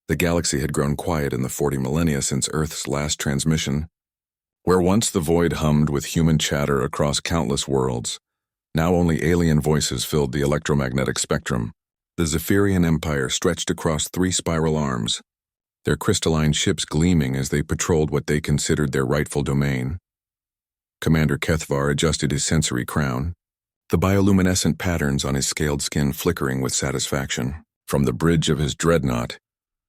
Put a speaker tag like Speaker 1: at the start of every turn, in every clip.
Speaker 1: The galaxy had grown quiet in the 40 millennia since Earth's last transmission. Where once the void hummed with human chatter across countless worlds, now only alien voices filled the electromagnetic spectrum. The Zephyrian Empire stretched across 3 spiral arms, their crystalline ships gleaming as they patrolled what they considered their rightful domain. Commander Kethvar adjusted his sensory crown, the bioluminescent patterns on his scaled skin flickering with satisfaction. From the bridge of his dreadnought,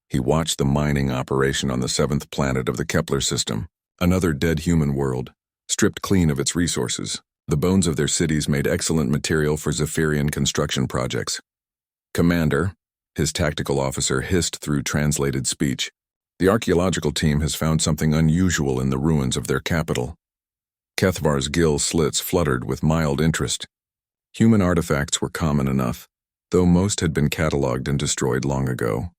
Speaker 1: he watched the mining operation on the 7th planet of the Kepler system, another dead human world, stripped clean of its resources. The bones of their cities made excellent material for Zephyrian construction projects. Commander, his tactical officer hissed through translated speech, the archaeological team has found something unusual in the ruins of their capital. Kethvar's gill slits fluttered with mild interest. Human artifacts were common enough, though most had been catalogued and destroyed long ago.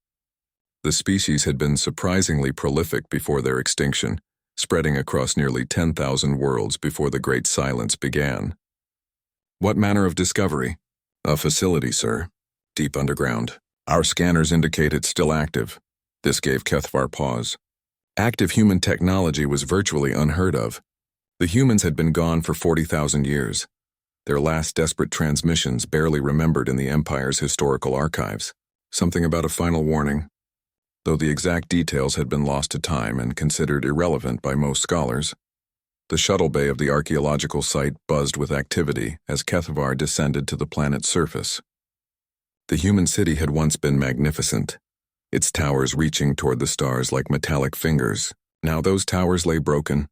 Speaker 1: The species had been surprisingly prolific before their extinction, spreading across nearly 10,000 worlds before the Great Silence began. What manner of discovery? A facility, sir. Deep underground. Our scanners indicate it's still active. This gave Kethvar pause. Active human technology was virtually unheard of. The humans had been gone for 40,000 years. Their last desperate transmissions barely remembered in the Empire's historical archives. Something about a final warning, though the exact details had been lost to time and considered irrelevant by most scholars. The shuttle bay of the archaeological site buzzed with activity as Kethvar descended to the planet's surface. The human city had once been magnificent, its towers reaching toward the stars like metallic fingers. Now those towers lay broken,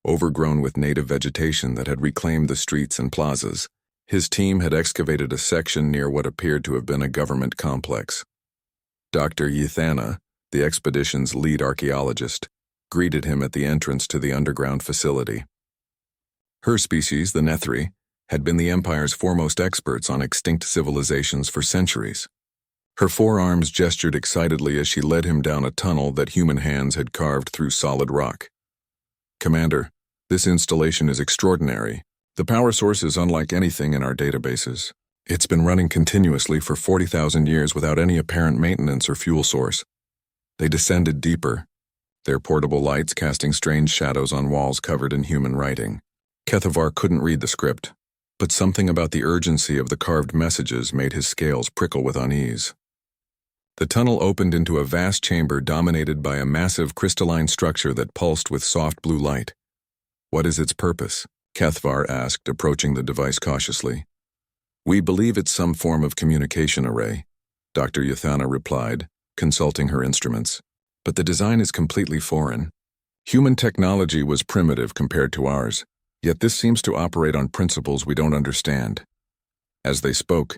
Speaker 1: overgrown with native vegetation that had reclaimed the streets and plazas. His team had excavated a section near what appeared to have been a government complex. Dr. Ythana, the expedition's lead archaeologist, greeted him at the entrance to the underground facility. Her species, the Nethri, had been the Empire's foremost experts on extinct civilizations for centuries. Her forearms gestured excitedly as she led him down a tunnel that human hands had carved through solid rock. Commander, this installation is extraordinary. The power source is unlike anything in our databases. It's been running continuously for 40,000 years without any apparent maintenance or fuel source. They descended deeper, their portable lights casting strange shadows on walls covered in human writing. Kethvar couldn't read the script, but something about the urgency of the carved messages made his scales prickle with unease. The tunnel opened into a vast chamber dominated by a massive crystalline structure that pulsed with soft blue light. What is its purpose? Kethvar asked, approaching the device cautiously. We believe it's some form of communication array, Dr. Ythana replied, consulting her instruments. But the design is completely foreign. Human technology was primitive compared to ours, yet this seems to operate on principles we don't understand. As they spoke,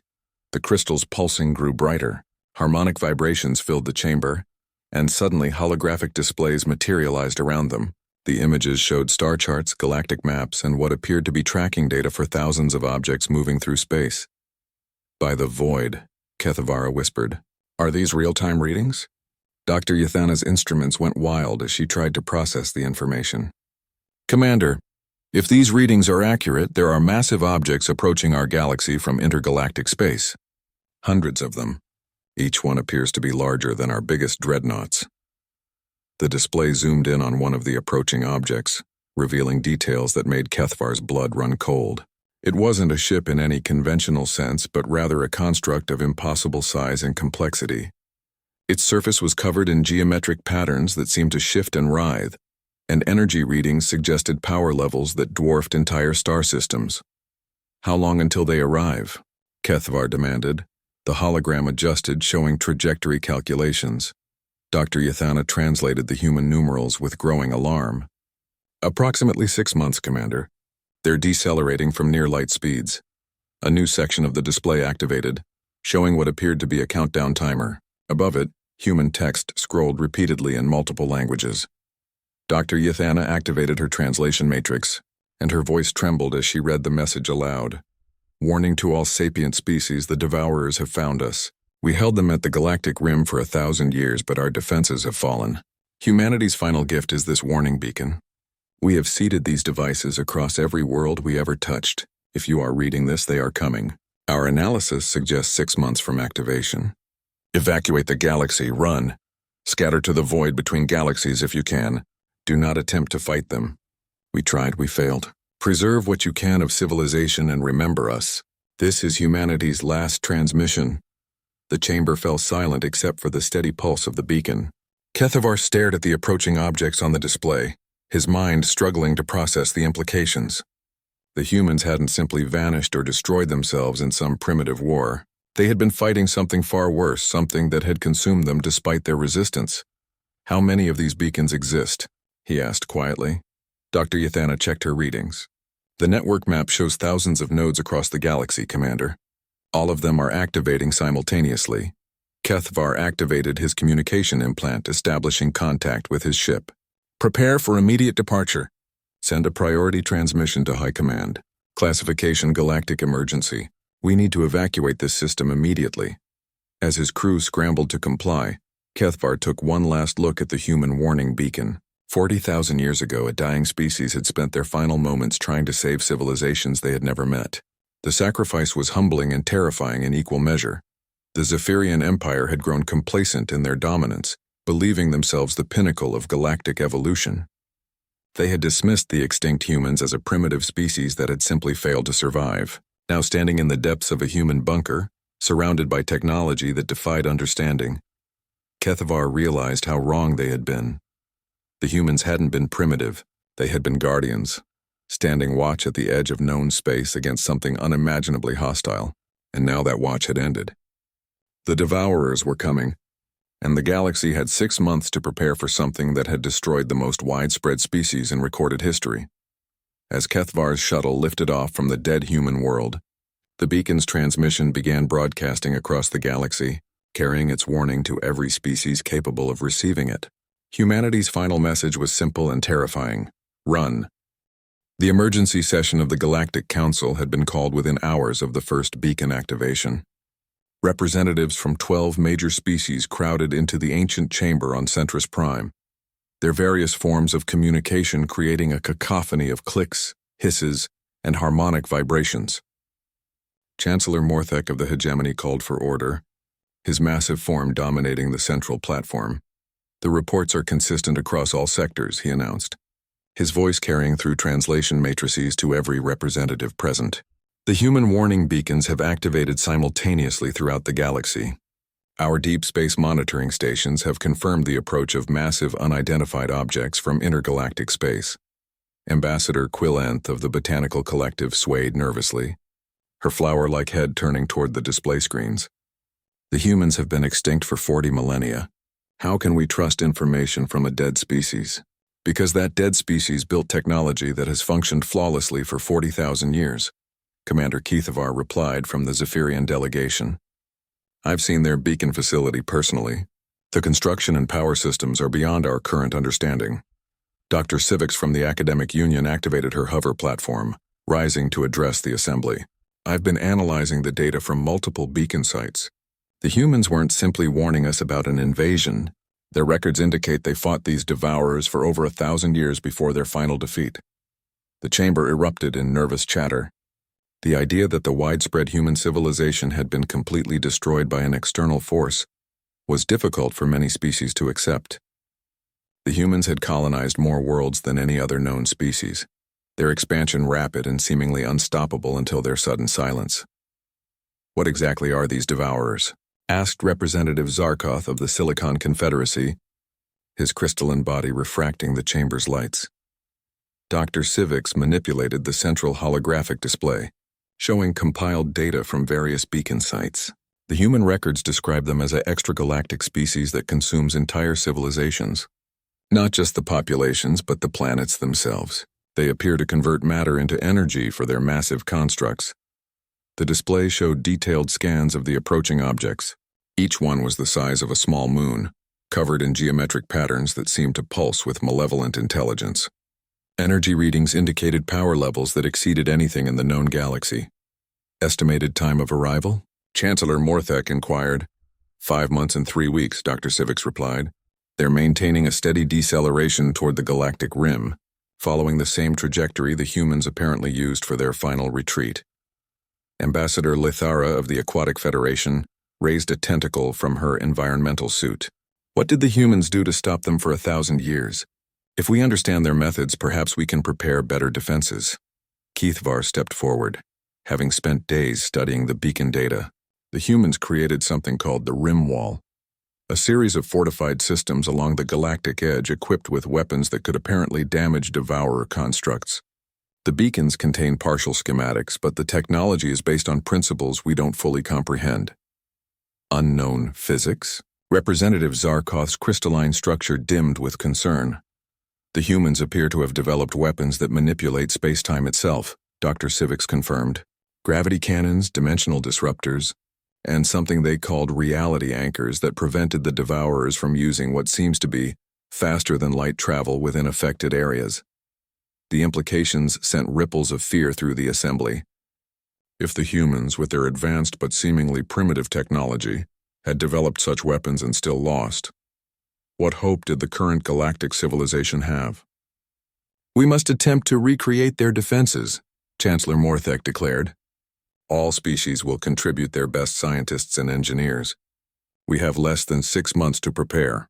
Speaker 1: the crystal's pulsing grew brighter, harmonic vibrations filled the chamber, and suddenly holographic displays materialized around them. The images showed star charts, galactic maps, and what appeared to be tracking data for thousands of objects moving through space. By the void, Kethvar whispered. Are these real-time readings? Dr. Ythana's instruments went wild as she tried to process the information. Commander, if these readings are accurate, there are massive objects approaching our galaxy from intergalactic space. Hundreds of them. Each one appears to be larger than our biggest dreadnoughts. The display zoomed in on one of the approaching objects, revealing details that made Kethvar's blood run cold. It wasn't a ship in any conventional sense, but rather a construct of impossible size and complexity. Its surface was covered in geometric patterns that seemed to shift and writhe, and energy readings suggested power levels that dwarfed entire star systems. How long until they arrive? Kethvar demanded. The hologram adjusted, showing trajectory calculations. Dr. Ythana translated the human numerals with growing alarm. Approximately 6 months, Commander. They're decelerating from near light speeds. A new section of the display activated, showing what appeared to be a countdown timer. Above it, human text scrolled repeatedly in multiple languages. Dr. Ythana activated her translation matrix, and her voice trembled as she read the message aloud. Warning to all sapient species, the Devourers have found us. We held them at the galactic rim for 1,000 years, but our defenses have fallen. Humanity's final gift is this warning beacon. We have seeded these devices across every world we ever touched. If you are reading this, they are coming. Our analysis suggests 6 months from activation. Evacuate the galaxy, run. Scatter to the void between galaxies if you can. Do not attempt to fight them. We tried, we failed. Preserve what you can of civilization and remember us. This is humanity's last transmission. The chamber fell silent except for the steady pulse of the beacon. Kethavar stared at the approaching objects on the display, his mind struggling to process the implications. The humans hadn't simply vanished or destroyed themselves in some primitive war. They had been fighting something far worse, something that had consumed them despite their resistance. How many of these beacons exist? He asked quietly. Dr. Yathana checked her readings. The network map shows thousands of nodes across the galaxy, Commander. All of them are activating simultaneously. Kethavar activated his communication implant, establishing contact with his ship. Prepare for immediate departure. Send a priority transmission to High Command. Classification Galactic Emergency. We need to evacuate this system immediately. As his crew scrambled to comply, Kethavar took one last look at the human warning beacon. 40,000 years ago, a dying species had spent their final moments trying to save civilizations they had never met. The sacrifice was humbling and terrifying in equal measure. The Zephyrian Empire had grown complacent in their dominance, believing themselves the pinnacle of galactic evolution. They had dismissed the extinct humans as a primitive species that had simply failed to survive. Now standing in the depths of a human bunker, surrounded by technology that defied understanding, Kethavar realized how wrong they had been. The humans hadn't been primitive, they had been guardians, standing watch at the edge of known space against something unimaginably hostile, and now that watch had ended. The Devourers were coming, and the galaxy had 6 months to prepare for something that had destroyed the most widespread species in recorded history. As Kethavar's shuttle lifted off from the dead human world, the beacon's transmission began broadcasting across the galaxy, carrying its warning to every species capable of receiving it. Humanity's final message was simple and terrifying: run. The emergency session of the Galactic Council had been called within hours of the first beacon activation. Representatives from 12 major species crowded into the ancient chamber on Centrus Prime, their various forms of communication creating a cacophony of clicks, hisses, and harmonic vibrations. Chancellor Morthek of the Hegemony called for order, his massive form dominating the central platform. The reports are consistent across all sectors, he announced, his voice carrying through translation matrices to every representative present. The human warning beacons have activated simultaneously throughout the galaxy. Our deep space monitoring stations have confirmed the approach of massive unidentified objects from intergalactic space. Ambassador Quillanth of the Botanical Collective swayed nervously, her flower-like head turning toward the display screens. The humans have been extinct for 40 millennia. How can we trust information from a dead species? Because that dead species built technology that has functioned flawlessly for 40,000 years, Commander Kethavar replied from the Zephyrian delegation. I've seen their beacon facility personally. The construction and power systems are beyond our current understanding. Dr. Civics from the Academic Union activated her hover platform, rising to address the assembly. I've been analyzing the data from multiple beacon sites. The humans weren't simply warning us about an invasion. Their records indicate they fought these devourers for over 1,000 years before their final defeat. The chamber erupted in nervous chatter. The idea that the widespread human civilization had been completely destroyed by an external force was difficult for many species to accept. The humans had colonized more worlds than any other known species, their expansion rapid and seemingly unstoppable until their sudden silence. What exactly are these devourers? Asked Representative Zarkoth of the Silicon Confederacy, his crystalline body refracting the chamber's lights. Dr. Civics manipulated the central holographic display, showing compiled data from various beacon sites. The human records describe them as an extragalactic species that consumes entire civilizations. Not just the populations, but the planets themselves. They appear to convert matter into energy for their massive constructs. The display showed detailed scans of the approaching objects. Each one was the size of a small moon, covered in geometric patterns that seemed to pulse with malevolent intelligence. Energy readings indicated power levels that exceeded anything in the known galaxy. Estimated time of arrival? Chancellor Morthek inquired. 5 months and 3 weeks, Dr. Civics replied. They're maintaining a steady deceleration toward the galactic rim, following the same trajectory the humans apparently used for their final retreat. Ambassador Lithara of the Aquatic Federation raised a tentacle from her environmental suit. What did the humans do to stop them for 1,000 years? If we understand their methods, perhaps we can prepare better defenses. Keithvar stepped forward. Having spent days studying the beacon data, the humans created something called the Rim Wall, a series of fortified systems along the galactic edge equipped with weapons that could apparently damage Devourer constructs. The beacons contain partial schematics, but the technology is based on principles we don't fully comprehend. Unknown physics? Representative Zarkoth's crystalline structure dimmed with concern. The humans appear to have developed weapons that manipulate space-time itself, Dr. Civics confirmed. Gravity cannons, dimensional disruptors, and something they called reality anchors that prevented the Devourers from using what seems to be faster-than-light travel within affected areas. The implications sent ripples of fear through the assembly. If the humans, with their advanced but seemingly primitive technology, had developed such weapons and still lost, what hope did the current galactic civilization have? "We must attempt to recreate their defenses," Chancellor Morthek declared. "All species will contribute their best scientists and engineers. We have less than 6 months to prepare."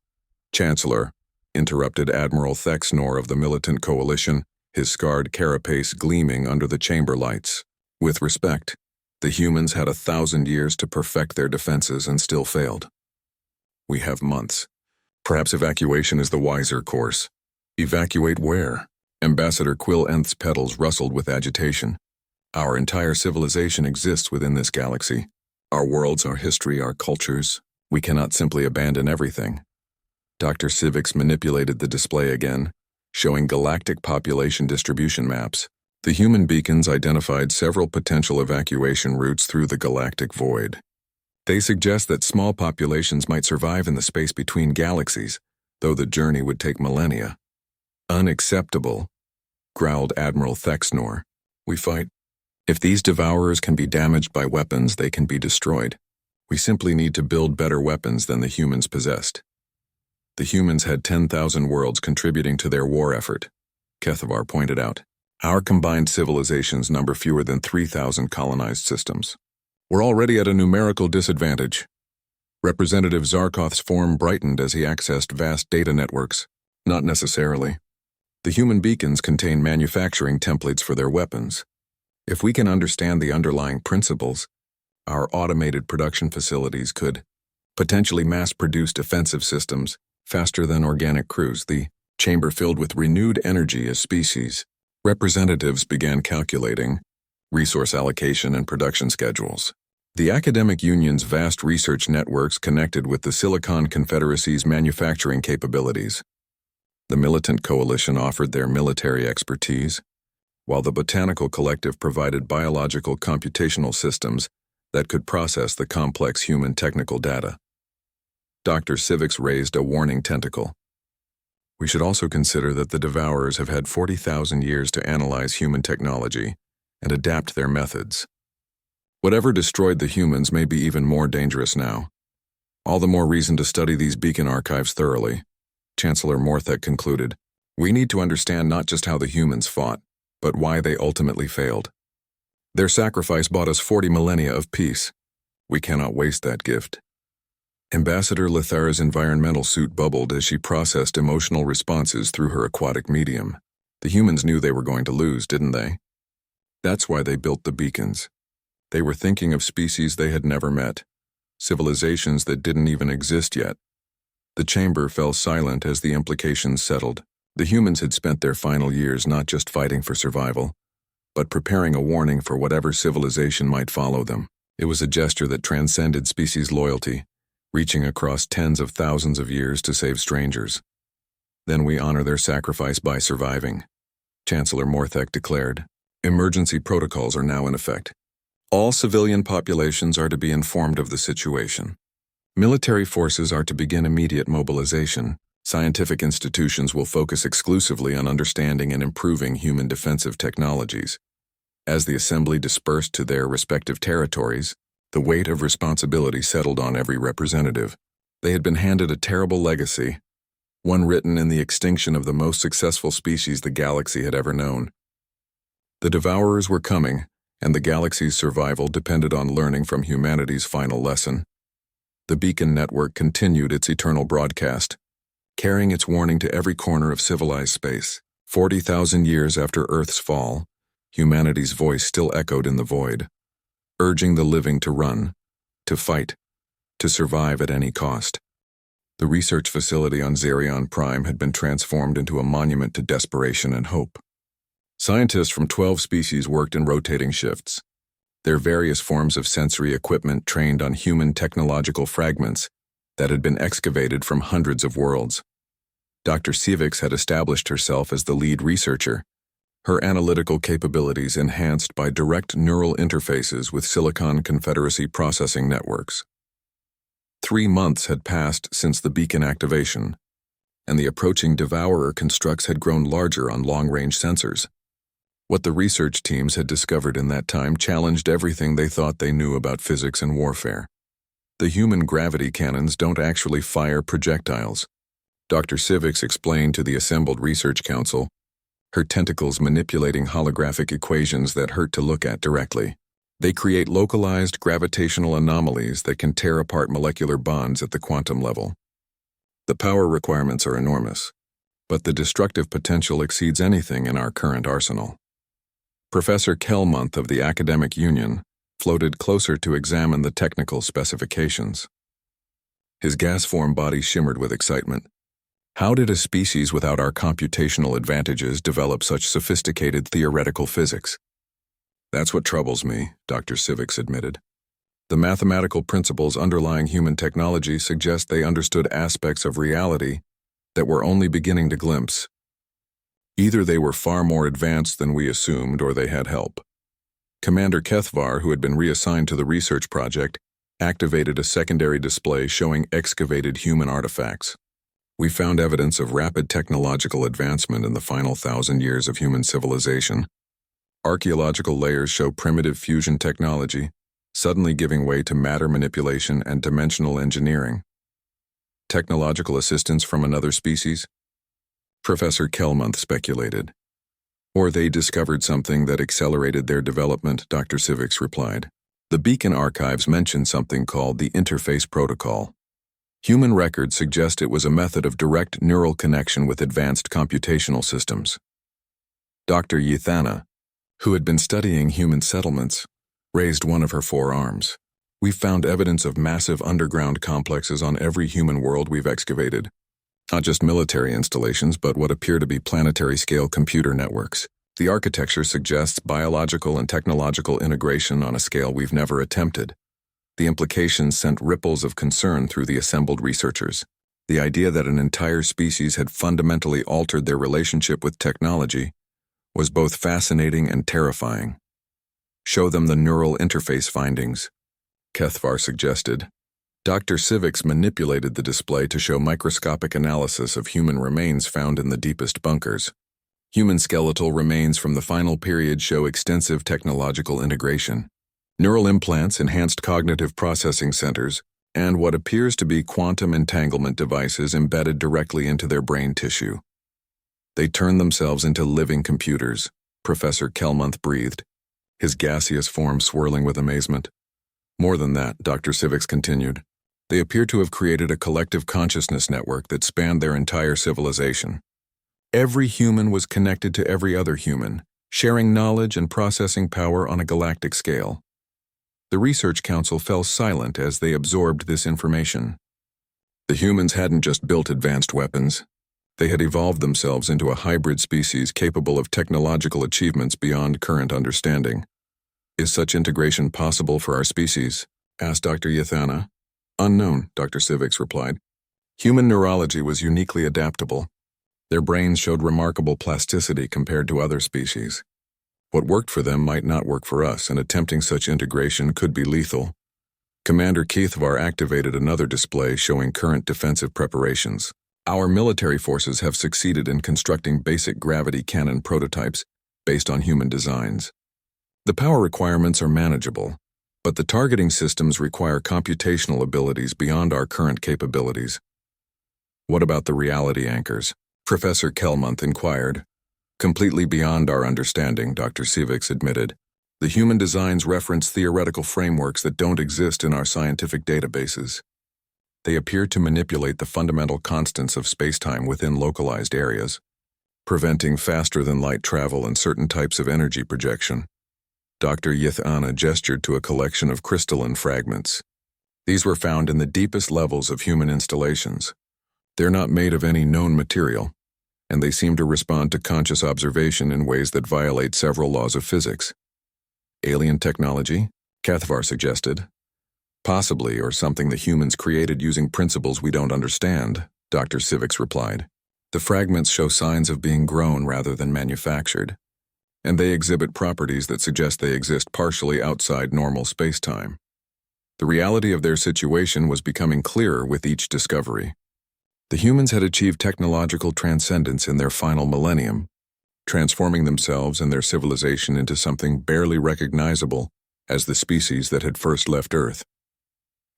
Speaker 1: "Chancellor," interrupted Admiral Thexnor of the Militant Coalition, his scarred carapace gleaming under the chamber lights. "With respect, the humans had 1,000 years to perfect their defenses and still failed. We have months. Perhaps evacuation is the wiser course." "Evacuate where?" Ambassador Quill Nth's petals rustled with agitation. "Our entire civilization exists within this galaxy. Our worlds, our history, our cultures. We cannot simply abandon everything." Dr. Civics manipulated the display again, showing galactic population distribution maps. The human beacons identified several potential evacuation routes through the galactic void. They suggest that small populations might survive in the space between galaxies, though the journey would take millennia. "Unacceptable," growled Admiral Thexnor. "We fight. If these Devourers can be damaged by weapons, they can be destroyed. We simply need to build better weapons than the humans possessed." The humans had 10,000 worlds contributing to their war effort, Kethavar pointed out. "Our combined civilizations number fewer than 3,000 colonized systems. We're already at a numerical disadvantage." Representative Zarkoth's form brightened as he accessed vast data networks. "Not necessarily. The human beacons contain manufacturing templates for their weapons. If we can understand the underlying principles, our automated production facilities could potentially mass-produce defensive systems faster than organic crews." The chamber filled with renewed energy as species. Representatives began calculating resource allocation and production schedules. The academic union's vast research networks connected with the Silicon Confederacy's manufacturing capabilities. The Militant Coalition offered their military expertise, while the Botanical Collective provided biological computational systems that could process the complex human technical data. Dr. Civics raised a warning tentacle. "We should also consider that the Devourers have had 40,000 years to analyze human technology and adapt their methods. Whatever destroyed the humans may be even more dangerous now. All the more reason to study these beacon archives thoroughly," Chancellor Morthek concluded. "We need to understand not just how the humans fought, but why they ultimately failed. Their sacrifice bought us 40 millennia of peace. We cannot waste that gift." Ambassador Lethar's environmental suit bubbled as she processed emotional responses through her aquatic medium. The humans knew they were going to lose, didn't they? That's why they built the beacons. They were thinking of species they had never met, civilizations that didn't even exist yet. The chamber fell silent as the implications settled. The humans had spent their final years not just fighting for survival, but preparing a warning for whatever civilization might follow them. It was a gesture that transcended species loyalty, reaching across tens of thousands of years to save strangers. "Then we honor their sacrifice by surviving," Chancellor Morthek declared. "Emergency protocols are now in effect. All civilian populations are to be informed of the situation. Military forces are to begin immediate mobilization. Scientific institutions will focus exclusively on understanding and improving human defensive technologies." As the assembly dispersed to their respective territories, the weight of responsibility settled on every representative. They had been handed a terrible legacy, one written in the extinction of the most successful species the galaxy had ever known. The Devourers were coming, and the galaxy's survival depended on learning from humanity's final lesson. The beacon network continued its eternal broadcast, carrying its warning to every corner of civilized space. 40,000 years after Earth's fall, humanity's voice still echoed in the void, urging the living to run, to fight, to survive at any cost. The research facility on Xerion Prime had been transformed into a monument to desperation and hope. Scientists from 12 species worked in rotating shifts, their various forms of sensory equipment trained on human technological fragments that had been excavated from hundreds of worlds. Dr. Sivix had established herself as the lead researcher, her analytical capabilities enhanced by direct neural interfaces with Silicon Confederacy processing networks. 3 months had passed since the beacon activation, and the approaching devourer constructs had grown larger on long-range sensors. What the research teams had discovered in that time challenged everything they thought they knew about physics and warfare. The human gravity cannons don't actually fire projectiles, Dr. Sivix explained to the assembled research council, her tentacles manipulating holographic equations that hurt to look at directly. They create localized gravitational anomalies that can tear apart molecular bonds at the quantum level. The power requirements are enormous, but the destructive potential exceeds anything in our current arsenal. Professor Kelmonth of the Academic Union floated closer to examine the technical specifications. His gas-form body shimmered with excitement. How did a species without our computational advantages develop such sophisticated theoretical physics? That's what troubles me, Dr. Sivix admitted. The mathematical principles underlying human technology suggest they understood aspects of reality that we're only beginning to glimpse. Either they were far more advanced than we assumed, or they had help. Commander Kethvar, who had been reassigned to the research project, activated a secondary display showing excavated human artifacts. We found evidence of rapid technological advancement in the final 1,000 years of human civilization. Archaeological layers show primitive fusion technology, suddenly giving way to matter manipulation and dimensional engineering. Technological assistance from another species? Professor Kelmonth speculated. Or they discovered something that accelerated their development, Dr. Sivix replied. The Beacon archives mention something called the interface protocol. Human records suggest it was a method of direct neural connection with advanced computational systems. Dr. Yithana, who had been studying human settlements, raised one of her 4 arms. We've found evidence of massive underground complexes on every human world we've excavated. Not just military installations, but what appear to be planetary-scale computer networks. The architecture suggests biological and technological integration on a scale we've never attempted. The implications sent ripples of concern through the assembled researchers. The idea that an entire species had fundamentally altered their relationship with technology was both fascinating and terrifying. Show them the neural interface findings, Kethvar suggested. Dr. Sivix manipulated the display to show microscopic analysis of human remains found in the deepest bunkers. Human skeletal remains from the final period show extensive technological integration. Neural implants, enhanced cognitive processing centers, and what appears to be quantum entanglement devices embedded directly into their brain tissue. They turn themselves into living computers, Professor Kelmonth breathed, his gaseous form swirling with amazement. More than that, Dr. Sivix continued. They appear to have created a collective consciousness network that spanned their entire civilization. Every human was connected to every other human, sharing knowledge and processing power on a galactic scale. The Research Council fell silent as they absorbed this information. The humans hadn't just built advanced weapons. They had evolved themselves into a hybrid species capable of technological achievements beyond current understanding. Is such integration possible for our species? Asked Dr. Yithana. Unknown, Dr. Sivix replied. Human neurology was uniquely adaptable. Their brains showed remarkable plasticity compared to other species. What worked for them might not work for us, and attempting such integration could be lethal. Commander Kethvar activated another display showing current defensive preparations. Our military forces have succeeded in constructing basic gravity cannon prototypes based on human designs. The power requirements are manageable, but the targeting systems require computational abilities beyond our current capabilities. What about the reality anchors? Professor Kelmonth inquired. Completely beyond our understanding, Dr. Sivix admitted. The human designs reference theoretical frameworks that don't exist in our scientific databases. They appear to manipulate the fundamental constants of spacetime within localized areas, preventing faster-than-light travel and certain types of energy projection. Dr. Yathana gestured to a collection of crystalline fragments. These were found in the deepest levels of human installations. They're not made of any known material, and they seem to respond to conscious observation in ways that violate several laws of physics. Alien technology? Cathvar suggested. Possibly, or something the humans created using principles we don't understand, Dr. Civics replied. The fragments show signs of being grown rather than manufactured, and they exhibit properties that suggest they exist partially outside normal spacetime. The reality of their situation was becoming clearer with each discovery. The humans had achieved technological transcendence in their final millennium, transforming themselves and their civilization into something barely recognizable as the species that had first left Earth.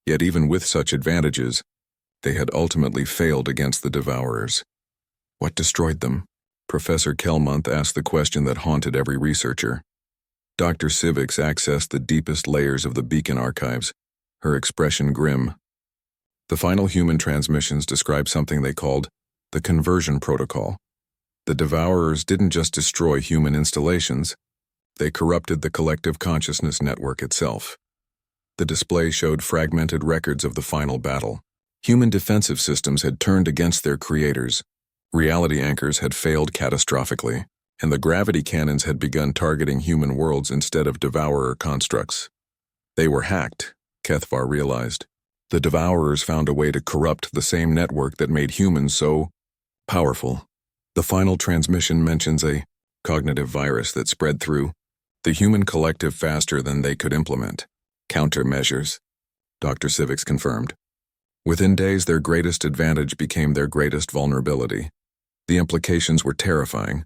Speaker 1: Yet even with such advantages, they had ultimately failed against the Devourers. What destroyed them? Professor Kelmonth asked the question that haunted every researcher. Dr. Civics accessed the deepest layers of the beacon archives, her expression grim. The final human transmissions described something they called the conversion protocol. The Devourers didn't just destroy human installations, they corrupted the collective consciousness network itself. The display showed fragmented records of the final battle. Human defensive systems had turned against their creators. Reality anchors had failed catastrophically, and the gravity cannons had begun targeting human worlds instead of Devourer constructs. They were hacked, Kethvar realized. The Devourers found a way to corrupt the same network that made humans so powerful. The final transmission mentions a cognitive virus that spread through the human collective faster than they could implement countermeasures, Dr. Civics confirmed. Within days, their greatest advantage became their greatest vulnerability. The implications were terrifying.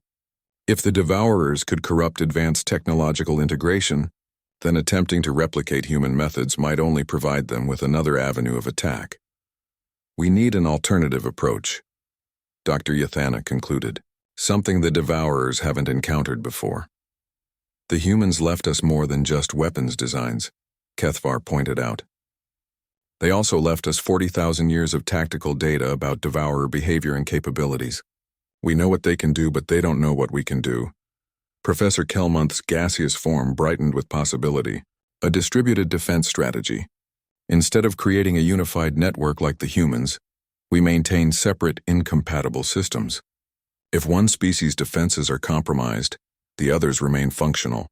Speaker 1: If the Devourers could corrupt advanced technological integration, then attempting to replicate human methods might only provide them with another avenue of attack. We need an alternative approach, Dr. Yathana concluded, something the Devourers haven't encountered before. The humans left us more than just weapons designs, Kethvar pointed out. They also left us 40,000 years of tactical data about Devourer behavior and capabilities. We know what they can do, but they don't know what we can do. Professor Kelmonth's gaseous form brightened with possibility, a distributed defense strategy. Instead of creating a unified network like the humans, we maintain separate, incompatible systems. If one species' defenses are compromised, the others remain functional.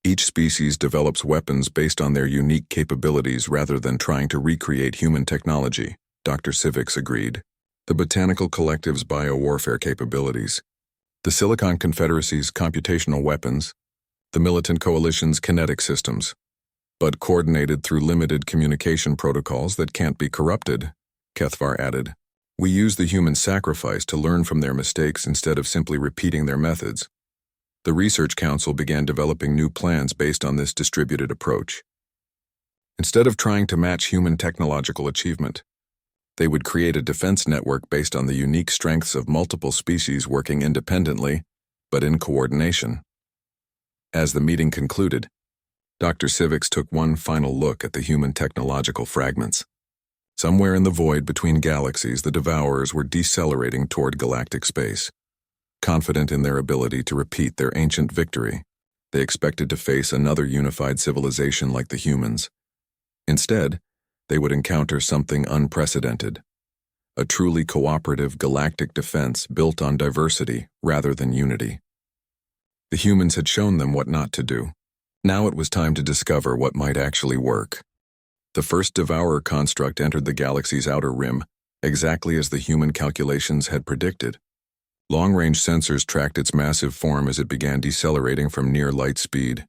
Speaker 1: Each species develops weapons based on their unique capabilities rather than trying to recreate human technology, Dr. Civics agreed. The Botanical Collective's biowarfare capabilities, the Silicon Confederacy's computational weapons, the Militant Coalition's kinetic systems, but coordinated through limited communication protocols that can't be corrupted, Kethvar added. We use the human sacrifice to learn from their mistakes instead of simply repeating their methods. The Research Council began developing new plans based on this distributed approach. Instead of trying to match human technological achievement, they would create a defense network based on the unique strengths of multiple species working independently, but in coordination. As the meeting concluded, Dr. Civics took one final look at the human technological fragments. Somewhere in the void between galaxies, the Devourers were decelerating toward galactic space. Confident in their ability to repeat their ancient victory, they expected to face another unified civilization like the humans. Instead, they would encounter something unprecedented, a truly cooperative galactic defense built on diversity rather than unity. The humans had shown them what not to do. Now it was time to discover what might actually work. The first Devourer construct entered the galaxy's outer rim, exactly as the human calculations had predicted. Long-range sensors tracked its massive form as it began decelerating from near light speed,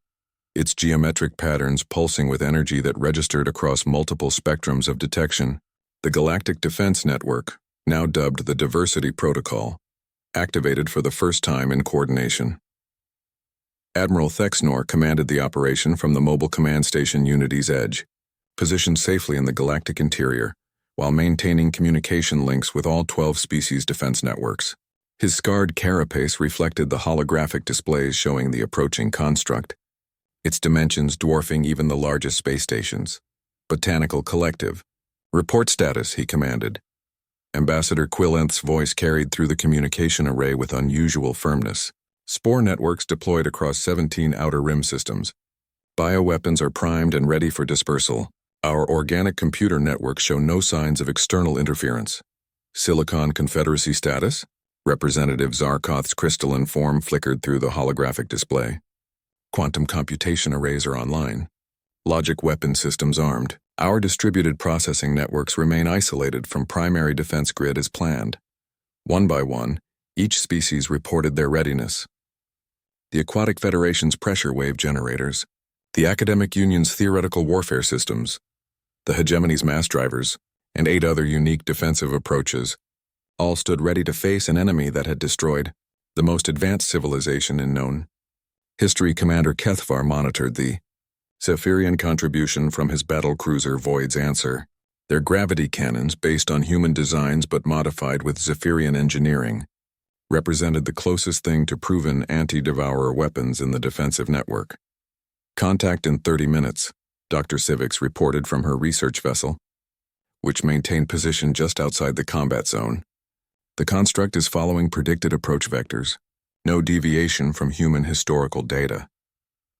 Speaker 1: its geometric patterns pulsing with energy that registered across multiple spectrums of detection. The Galactic Defense Network, now dubbed the Diversity Protocol, activated for the first time in coordination. Admiral Thexnor commanded the operation from the Mobile Command Station Unity's edge, positioned safely in the galactic interior, while maintaining communication links with all 12 species defense networks. His scarred carapace reflected the holographic displays showing the approaching construct, its dimensions dwarfing even the largest space stations. Botanical Collective, Report status, he commanded. Ambassador Quillenth's voice carried through the communication array with unusual firmness. Spore networks deployed across 17 outer rim systems. Bioweapons are primed and ready for dispersal. Our organic computer networks show no signs of external interference. Silicon Confederacy status? Representative Zarkoth's crystalline form flickered through the holographic display. Quantum computation arrays are online. Logic weapon systems armed. Our distributed processing networks remain isolated from primary defense grid as planned. One by one, each species reported their readiness. The Aquatic Federation's pressure wave generators, the Academic Union's theoretical warfare systems, the Hegemony's mass drivers, and 8 other unique defensive approaches, all stood ready to face an enemy that had destroyed the most advanced civilization in known history. Commander Kethvar monitored the Zephyrian contribution from his battlecruiser Void's answer. Their gravity cannons, based on human designs but modified with Zephyrian engineering, represented the closest thing to proven anti-devourer weapons in the defensive network. Contact in 30 minutes, Dr. Civics reported from her research vessel, which maintained position just outside the combat zone. The construct is following predicted approach vectors, no deviation from human historical data.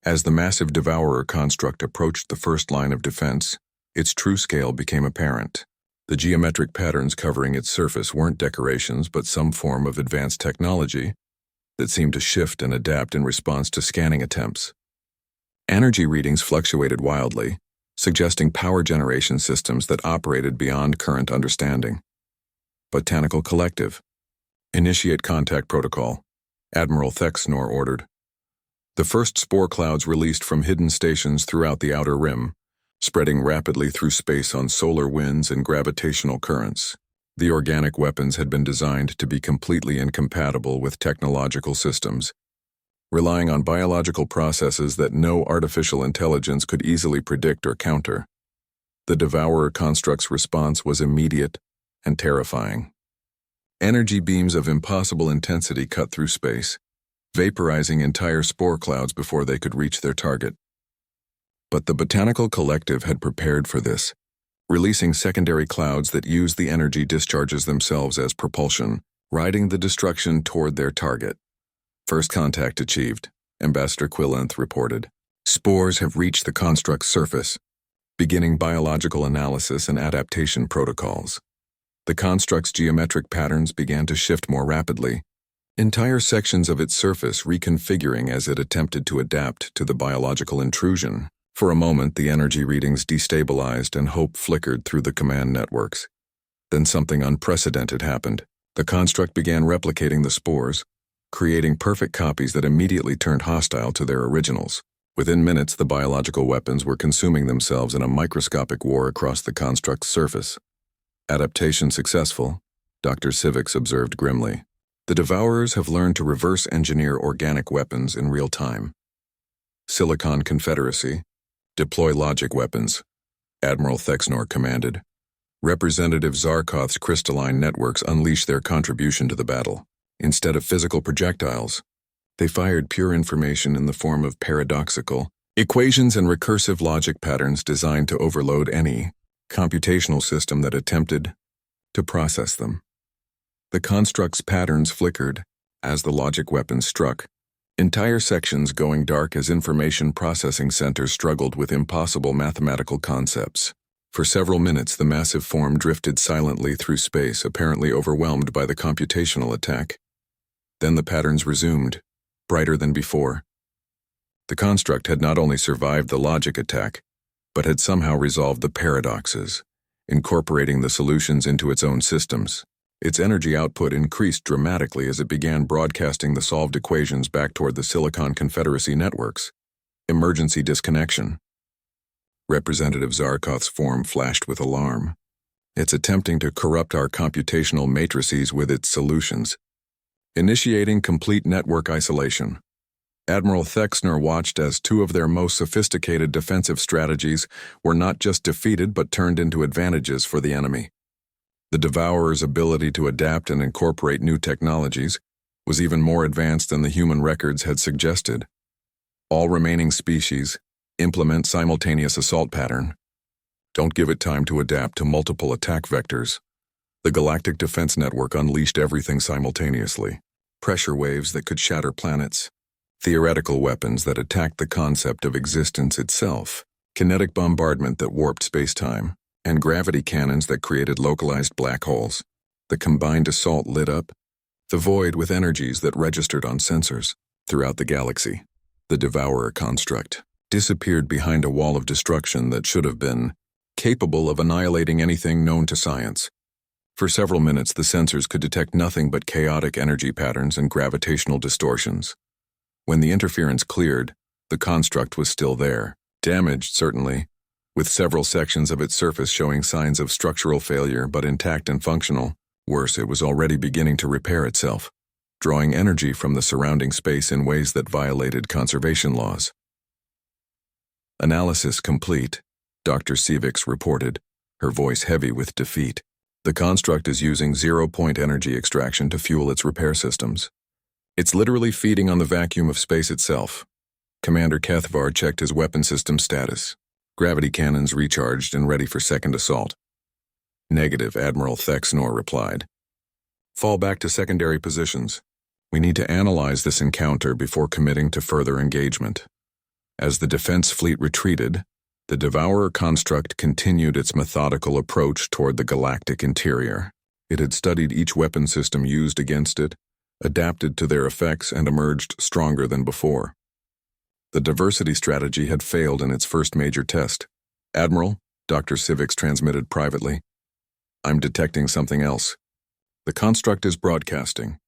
Speaker 1: As the massive devourer construct approached the first line of defense, its true scale became apparent. The geometric patterns covering its surface weren't decorations but some form of advanced technology that seemed to shift and adapt in response to scanning attempts. Energy readings fluctuated wildly, suggesting power generation systems that operated beyond current understanding. Botanical Collective. Initiate contact protocol, Admiral Thexnor ordered. The first spore clouds released from hidden stations throughout the outer rim, spreading rapidly through space on solar winds and gravitational currents. The organic weapons had been designed to be completely incompatible with technological systems, relying on biological processes that no artificial intelligence could easily predict or counter. The Devourer construct's response was immediate and terrifying. Energy beams of impossible intensity cut through space, vaporizing entire spore clouds before they could reach their target. But the Botanical Collective had prepared for this, releasing secondary clouds that use the energy discharges themselves as propulsion, riding the destruction toward their target. First contact achieved, Ambassador Quillenth reported. Spores have reached the construct's surface, beginning biological analysis and adaptation protocols. The construct's geometric patterns began to shift more rapidly, entire sections of its surface reconfiguring as it attempted to adapt to the biological intrusion. For a moment, the energy readings destabilized and hope flickered through the command networks. Then something unprecedented happened. The construct began replicating the spores, creating perfect copies that immediately turned hostile to their originals. Within minutes, the biological weapons were consuming themselves in a microscopic war across the construct's surface. Adaptation successful, Dr. Civics observed grimly. The Devourers have learned to reverse engineer organic weapons in real time. Silicon Confederacy. Deploy logic weapons, Admiral Thexnor commanded. Representative Zarkoth's crystalline networks unleashed their contribution to the battle. Instead of physical projectiles, they fired pure information in the form of paradoxical equations and recursive logic patterns designed to overload any computational system that attempted to process them. The construct's patterns flickered as the logic weapons struck, entire sections going dark as information processing centers struggled with impossible mathematical concepts. For several minutes, the massive form drifted silently through space, apparently overwhelmed by the computational attack. Then the patterns resumed, brighter than before. The construct had not only survived the logic attack, but had somehow resolved the paradoxes, incorporating the solutions into its own systems. Its energy output increased dramatically as it began broadcasting the solved equations back toward the Silicon Confederacy networks. Emergency disconnection. Representative Zarkoth's form flashed with alarm. It's attempting to corrupt our computational matrices with its solutions. Initiating complete network isolation. Admiral Thexnor watched as 2 of their most sophisticated defensive strategies were not just defeated but turned into advantages for the enemy. The Devourer's ability to adapt and incorporate new technologies was even more advanced than the human records had suggested. All remaining species implement simultaneous assault pattern. Don't give it time to adapt to multiple attack vectors. The Galactic Defense Network unleashed everything simultaneously. Pressure waves that could shatter planets, theoretical weapons that attacked the concept of existence itself, kinetic bombardment that warped space-time, and gravity cannons that created localized black holes. The combined assault lit up the void with energies that registered on sensors throughout the galaxy. The Devourer construct disappeared behind a wall of destruction that should have been capable of annihilating anything known to science. For several minutes, the sensors could detect nothing but chaotic energy patterns and gravitational distortions. When the interference cleared, the construct was still there, damaged certainly, with several sections of its surface showing signs of structural failure but intact and functional. Worse, it was already beginning to repair itself, drawing energy from the surrounding space in ways that violated conservation laws. Analysis complete, Dr. Sivix reported, her voice heavy with defeat. The construct is using zero-point energy extraction to fuel its repair systems. It's literally feeding on the vacuum of space itself. Commander Kethvar checked his weapon system status. Gravity cannons recharged and ready for second assault. Negative, Admiral Thexnor replied. Fall back to secondary positions. We need to analyze this encounter before committing to further engagement. As the defense fleet retreated, the Devourer construct continued its methodical approach toward the galactic interior. It had studied each weapon system used against it, adapted to their effects, and emerged stronger than before. The diversity strategy had failed in its first major test. Admiral, Dr. Sivix transmitted privately, I'm detecting something else. The construct is broadcasting.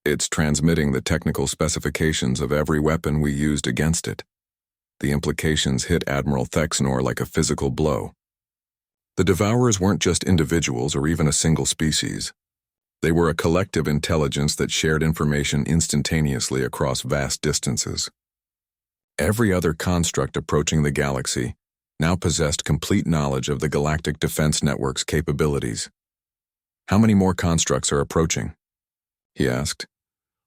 Speaker 1: It's transmitting the technical specifications of every weapon we used against it. The implications hit Admiral Thexnor like a physical blow. The Devourers weren't just individuals or even a single species. They were a collective intelligence that shared information instantaneously across vast distances. Every other construct approaching the galaxy now possessed complete knowledge of the Galactic Defense Network's capabilities. How many more constructs are approaching? He asked.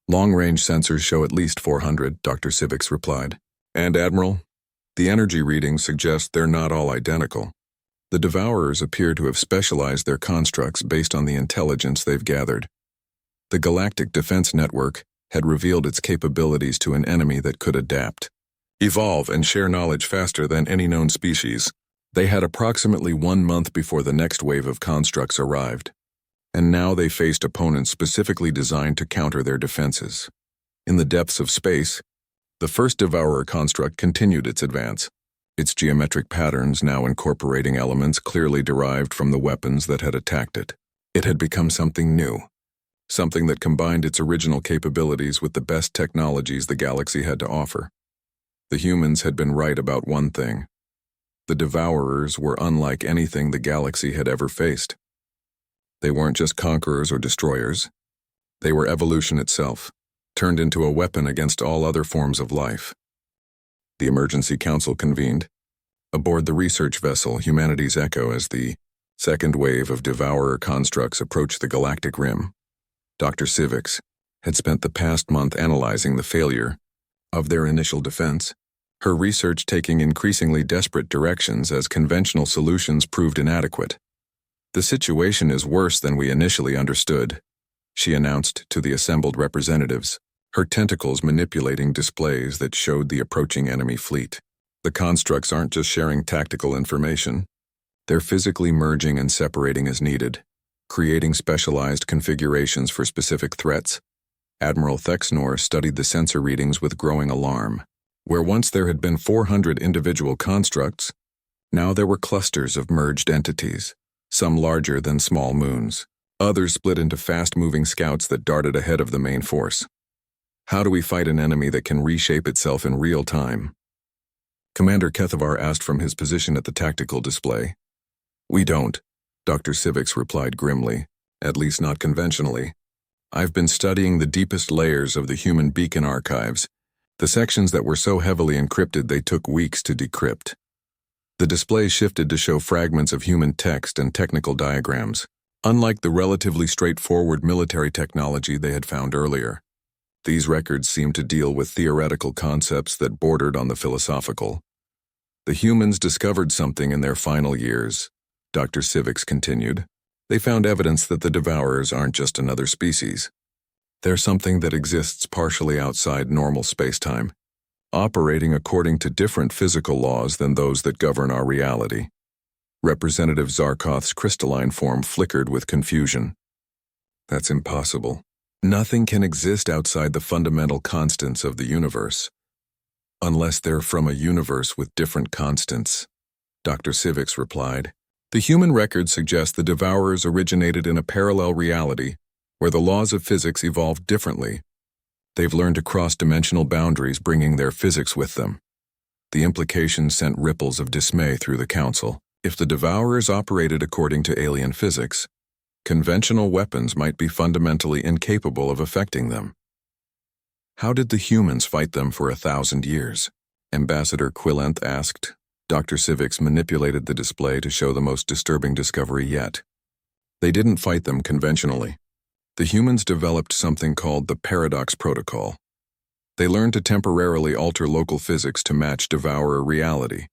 Speaker 1: Long-range sensors show at least 400, Dr. Sivix replied. And, Admiral, the energy readings suggest they're not all identical. The Devourers appear to have specialized their constructs based on the intelligence they've gathered. The Galactic Defense Network had revealed its capabilities to an enemy that could adapt, evolve, and share knowledge faster than any known species. They had approximately 1 month before the next wave of constructs arrived, and now they faced opponents specifically designed to counter their defenses. In the depths of space, the first Devourer construct continued its advance, its geometric patterns now incorporating elements clearly derived from the weapons that had attacked it. It had become something new, something that combined its original capabilities with the best technologies the galaxy had to offer. The humans had been right about one thing. The Devourers were unlike anything the galaxy had ever faced. They weren't just conquerors or destroyers. They were evolution itself, turned into a weapon against all other forms of life. The Emergency Council convened aboard the research vessel Humanity's Echo as the second wave of Devourer constructs approached the galactic rim. Dr. Sivix had spent the past month analyzing the failure of their initial defense, her research taking increasingly desperate directions as conventional solutions proved inadequate. The situation is worse than we initially understood, she announced to the assembled representatives, her tentacles manipulating displays that showed the approaching enemy fleet. The constructs aren't just sharing tactical information. They're physically merging and separating as needed, creating specialized configurations for specific threats. Admiral Thexnor studied the sensor readings with growing alarm. Where once there had been 400 individual constructs, now there were clusters of merged entities, some larger than small moons, others split into fast-moving scouts that darted ahead of the main force. How do we fight an enemy that can reshape itself in real time? Commander Kethvar asked from his position at the tactical display. We don't, Dr. Sivix replied grimly, at least not conventionally. I've been studying the deepest layers of the human beacon archives, the sections that were so heavily encrypted they took weeks to decrypt. The display shifted to show fragments of human text and technical diagrams, unlike the relatively straightforward military technology they had found earlier. These records seemed to deal with theoretical concepts that bordered on the philosophical. The humans discovered something in their final years, Dr. Civics continued. They found evidence that the Devourers aren't just another species. They're something that exists partially outside normal spacetime, operating according to different physical laws than those that govern our reality. Representative Zarkoth's crystalline form flickered with confusion. That's impossible. Nothing can exist outside the fundamental constants of the universe, unless they're from a universe with different constants, Dr. Civics replied. The human record suggests the Devourers originated in a parallel reality where the laws of physics evolved differently. They've learned to cross dimensional boundaries, bringing their physics with them. The implication sent ripples of dismay through the council. If the Devourers operated according to alien physics, conventional weapons might be fundamentally incapable of affecting them. How did the humans fight them for 1,000 years? Ambassador Quillenth asked. Dr. Civics manipulated the display to show the most disturbing discovery yet. They didn't fight them conventionally. The humans developed something called the Paradox Protocol. They learned to temporarily alter local physics to match Devourer reality,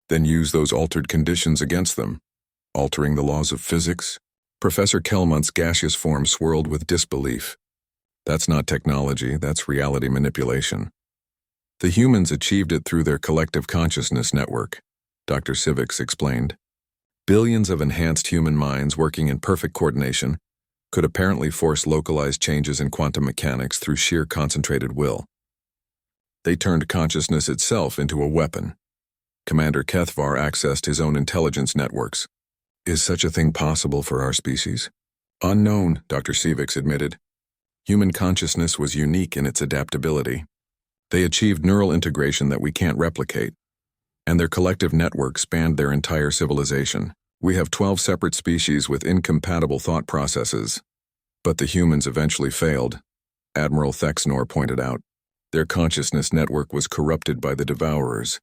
Speaker 1: then use those altered conditions against them, altering the laws of physics. Professor Kelmont's gaseous form swirled with disbelief. That's not technology, that's reality manipulation. The humans achieved it through their collective consciousness network, Dr. Civics explained. Billions of enhanced human minds working in perfect coordination could apparently force localized changes in quantum mechanics through sheer concentrated will. They turned consciousness itself into a weapon. Commander Kethvar accessed his own intelligence networks. Is such a thing possible for our species? Unknown, Dr. Civics admitted. Human consciousness was unique in its adaptability. They achieved neural integration that we can't replicate, and their collective network spanned their entire civilization. We have 12 separate species with incompatible thought processes. But the humans eventually failed, Admiral Thexnor pointed out. Their consciousness network was corrupted by the Devourers.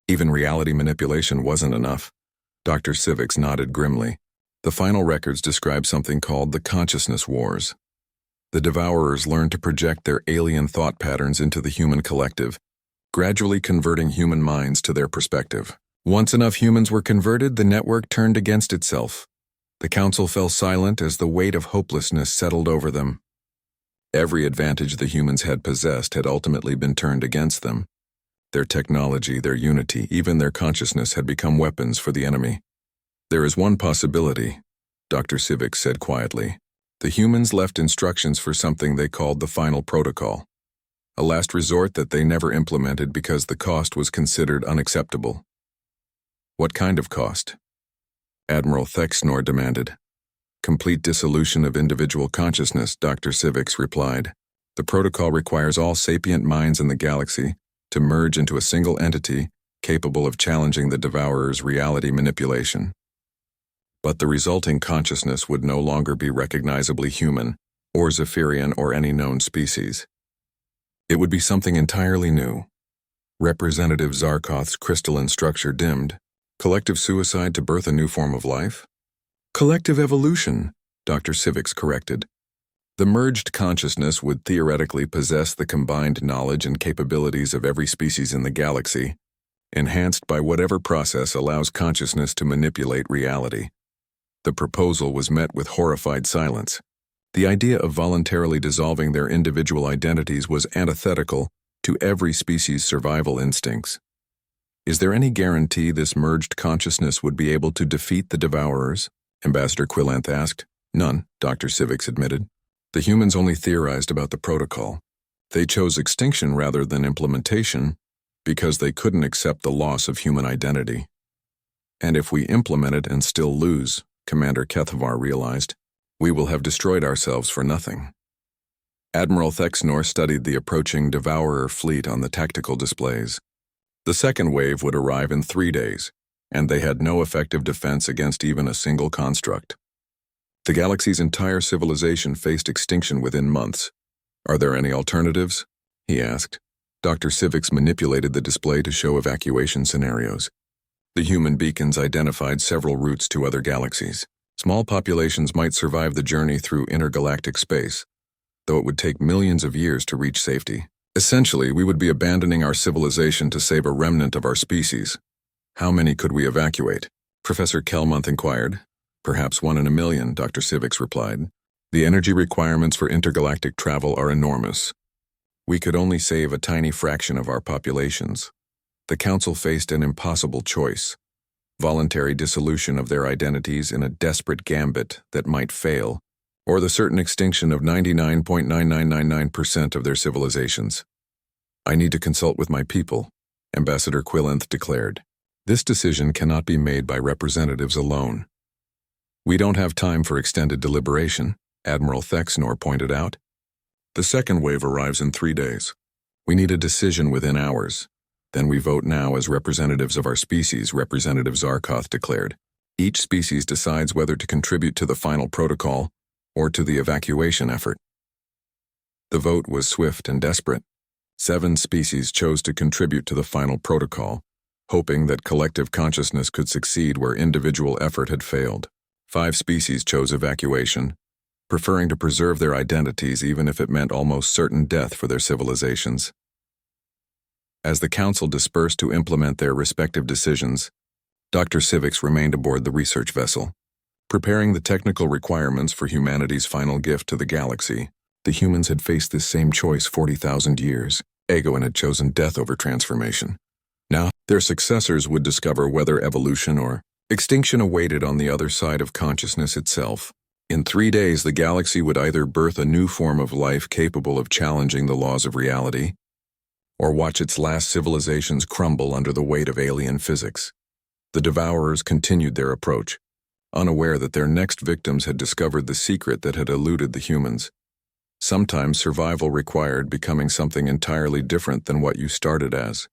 Speaker 1: Even reality manipulation wasn't enough. Dr. Civics nodded grimly. The final records describe something called the Consciousness Wars. The Devourers learned to project their alien thought patterns into the human collective, gradually converting human minds to their perspective. Once enough humans were converted, the network turned against itself. The council fell silent as the weight of hopelessness settled over them. Every advantage the humans had possessed had ultimately been turned against them. Their technology, their unity, even their consciousness had become weapons for the enemy. There is one possibility, Dr. Civics said quietly. The humans left instructions for something they called the Final Protocol, a last resort that they never implemented because the cost was considered unacceptable. What kind of cost? Admiral Thexnor demanded. Complete dissolution of individual consciousness, Dr. Civics replied. The protocol requires all sapient minds in the galaxy to merge into a single entity capable of challenging the Devourer's reality manipulation. But the resulting consciousness would no longer be recognizably human, or Zephyrian, or any known species. It would be something entirely new. Representative Zarkoth's crystalline structure dimmed. Collective suicide to birth a new form of life? Collective evolution, Dr. Civics corrected. The merged consciousness would theoretically possess the combined knowledge and capabilities of every species in the galaxy, enhanced by whatever process allows consciousness to manipulate reality. The proposal was met with horrified silence. The idea of voluntarily dissolving their individual identities was antithetical to every species' survival instincts. Is there any guarantee this merged consciousness would be able to defeat the Devourers? Ambassador Quillenth asked. None, Dr. Civics admitted. The humans only theorized about the protocol. They chose extinction rather than implementation because they couldn't accept the loss of human identity. And if we implement it and still lose, Commander Kethvar realized, we will have destroyed ourselves for nothing. Admiral Thexnor studied the approaching Devourer fleet on the tactical displays. The second wave would arrive in 3 days, and they had no effective defense against even a single construct. The galaxy's entire civilization faced extinction within months. Are there any alternatives? He asked. Dr. Civics manipulated the display to show evacuation scenarios. The human beacons identified several routes to other galaxies. Small populations might survive the journey through intergalactic space, though it would take millions of years to reach safety. Essentially, we would be abandoning our civilization to save a remnant of our species. How many could we evacuate? Professor Kelmonth inquired. Perhaps 1 in a million, Dr. Civics replied. The energy requirements for intergalactic travel are enormous. We could only save a tiny fraction of our populations. The Council faced an impossible choice: voluntary dissolution of their identities in a desperate gambit that might fail, or the certain extinction of 99.9999% of their civilizations. I need to consult with my people, Ambassador Quillenth declared. This decision cannot be made by representatives alone. We don't have time for extended deliberation, Admiral Thexnor pointed out. The second wave arrives in 3 days. We need a decision within hours. Then we vote now as representatives of our species, Representative Zarkoth declared. Each species decides whether to contribute to the final protocol or to the evacuation effort. The vote was swift and desperate. 7 species chose to contribute to the final protocol, hoping that collective consciousness could succeed where individual effort had failed. 5 species chose evacuation, preferring to preserve their identities even if it meant almost certain death for their civilizations. As the Council dispersed to implement their respective decisions, Dr. Civics remained aboard the research vessel, preparing the technical requirements for humanity's final gift to the galaxy. The humans had faced this same choice 40,000 years. Egoin had chosen death over transformation. Now, their successors would discover whether evolution or extinction awaited on the other side of consciousness itself. In 3 days, the galaxy would either birth a new form of life capable of challenging the laws of reality, or watch its last civilizations crumble under the weight of alien physics. The Devourers continued their approach, unaware that their next victims had discovered the secret that had eluded the humans. Sometimes survival required becoming something entirely different than what you started as.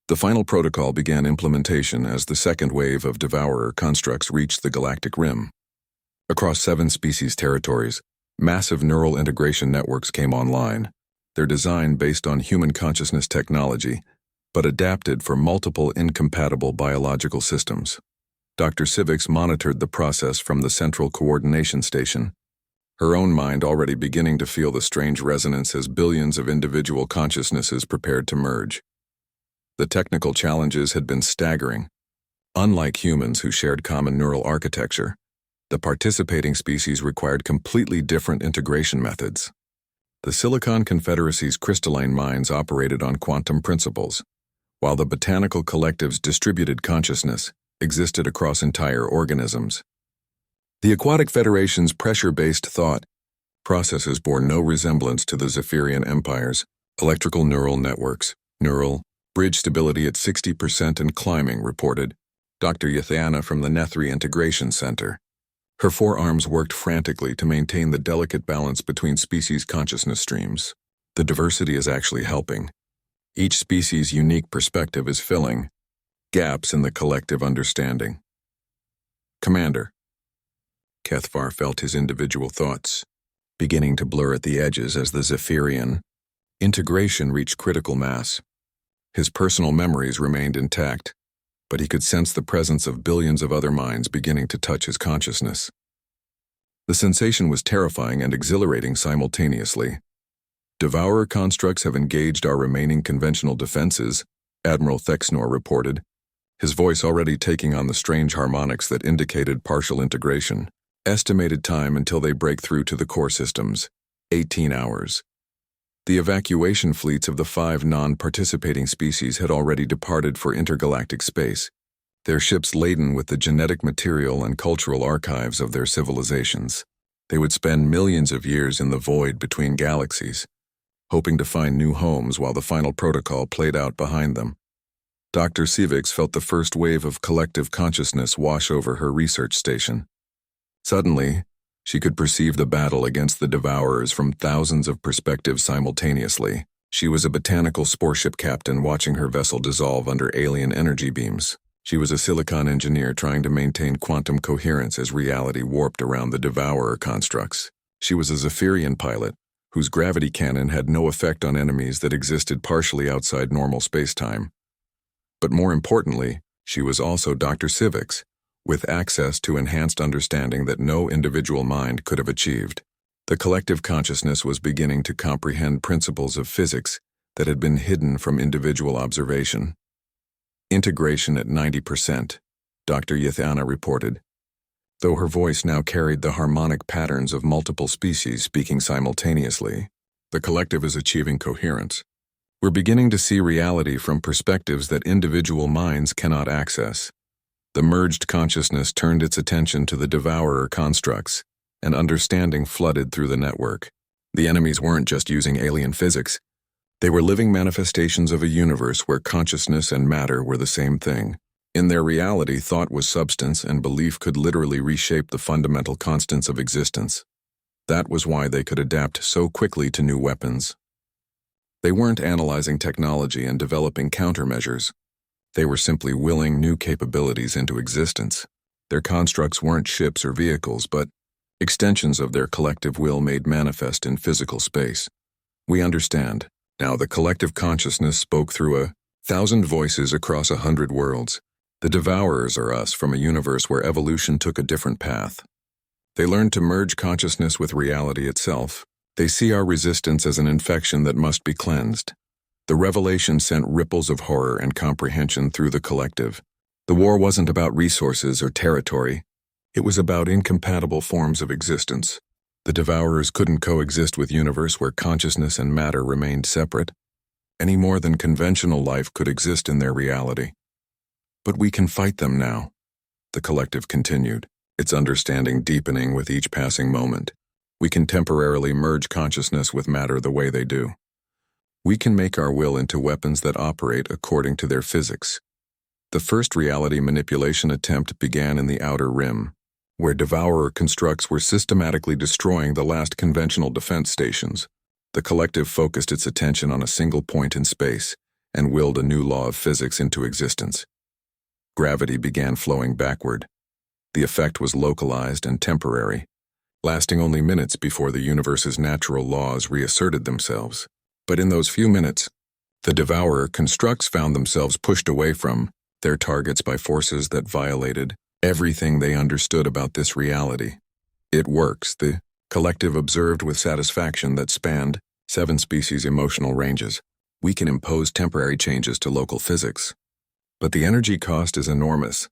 Speaker 1: The final protocol began implementation as the second wave of Devourer constructs reached the galactic rim. Across 7 species territories, massive neural integration networks came online, their design based on human consciousness technology, but adapted for multiple incompatible biological systems. Dr. Civics monitored the process from the Central Coordination Station, her own mind already beginning to feel the strange resonance as billions of individual consciousnesses prepared to merge. The technical challenges had been staggering. Unlike humans who shared common neural architecture, the participating species required completely different integration methods. The Silicon Confederacy's crystalline minds operated on quantum principles, while the botanical collective's distributed consciousness existed across entire organisms. The Aquatic Federation's pressure-based thought processes bore no resemblance to the Zephyrian Empire's electrical neural networks. Neural bridge stability at 60% and climbing, reported Dr. Yathana from the Nethri Integration Center. Her forearms worked frantically to maintain the delicate balance between species consciousness streams. The diversity is actually helping. Each species' unique perspective is filling gaps in the collective understanding. Commander. Kethvar felt his individual thoughts beginning to blur at the edges as the Zephyrian integration reached critical mass. His personal memories remained intact, but he could sense the presence of billions of other minds beginning to touch his consciousness. The sensation was terrifying and exhilarating simultaneously. Devourer constructs have engaged our remaining conventional defenses, Admiral Thexnor reported, his voice already taking on the strange harmonics that indicated partial integration. Estimated time until they break through to the core systems, 18 hours. The evacuation fleets of the 5 non-participating species had already departed for intergalactic space, their ships laden with the genetic material and cultural archives of their civilizations. They would spend millions of years in the void between galaxies, hoping to find new homes while the final protocol played out behind them. Dr. Civics felt the first wave of collective consciousness wash over her research station. Suddenly, she could perceive the battle against the Devourers from thousands of perspectives simultaneously. She was a botanical sporeship captain watching her vessel dissolve under alien energy beams. She was a silicon engineer trying to maintain quantum coherence as reality warped around the Devourer constructs. She was a Zephyrian pilot, whose gravity cannon had no effect on enemies that existed partially outside normal spacetime. But more importantly, she was also Dr. Civics, with access to enhanced understanding that no individual mind could have achieved. The collective consciousness was beginning to comprehend principles of physics that had been hidden from individual observation. Integration at 90%, Dr. Yathana reported, though her voice now carried the harmonic patterns of multiple species speaking simultaneously. The collective is achieving coherence. We're beginning to see reality from perspectives that individual minds cannot access. The merged consciousness turned its attention to the devourer constructs, and understanding flooded through the network. The enemies weren't just using alien physics. They were living manifestations of a universe where consciousness and matter were the same thing. In their reality, thought was substance, and belief could literally reshape the fundamental constants of existence. That was why they could adapt so quickly to new weapons. They weren't analyzing technology and developing countermeasures. They were simply willing new capabilities into existence. Their constructs weren't ships or vehicles, but extensions of their collective will made manifest in physical space. We understand. Now the collective consciousness spoke through 1,000 voices across 100 worlds. The devourers are us from a universe where evolution took a different path. They learned to merge consciousness with reality itself. They see our resistance as an infection that must be cleansed. The revelation sent ripples of horror and comprehension through the collective. The war wasn't about resources or territory. It was about incompatible forms of existence. The devourers couldn't coexist with a universe where consciousness and matter remained separate, any more than conventional life could exist in their reality. But we can fight them now, the collective continued, its understanding deepening with each passing moment. We can temporarily merge consciousness with matter the way they do. We can make our will into weapons that operate according to their physics. The first reality manipulation attempt began in the Outer Rim, where devourer constructs were systematically destroying the last conventional defense stations. The collective focused its attention on a single point in space and willed a new law of physics into existence. Gravity began flowing backward. The effect was localized and temporary, lasting only minutes before the universe's natural laws reasserted themselves. But in those few minutes, the devourer constructs found themselves pushed away from their targets by forces that violated everything they understood about this reality. It works, the collective observed with satisfaction that spanned 7 species' emotional ranges. We can impose temporary changes to local physics. But the energy cost is enormous.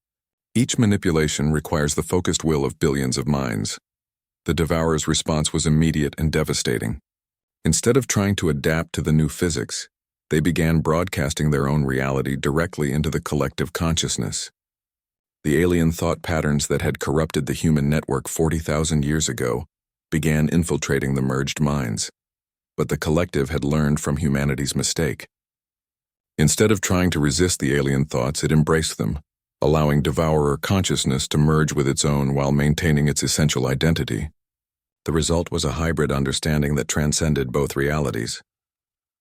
Speaker 1: Each manipulation requires the focused will of billions of minds. The devourer's response was immediate and devastating. Instead of trying to adapt to the new physics, they began broadcasting their own reality directly into the collective consciousness. The alien thought patterns that had corrupted the human network 40,000 years ago began infiltrating the merged minds. But the collective had learned from humanity's mistake. Instead of trying to resist the alien thoughts, it embraced them, allowing devourer consciousness to merge with its own while maintaining its essential identity. The result was a hybrid understanding that transcended both realities.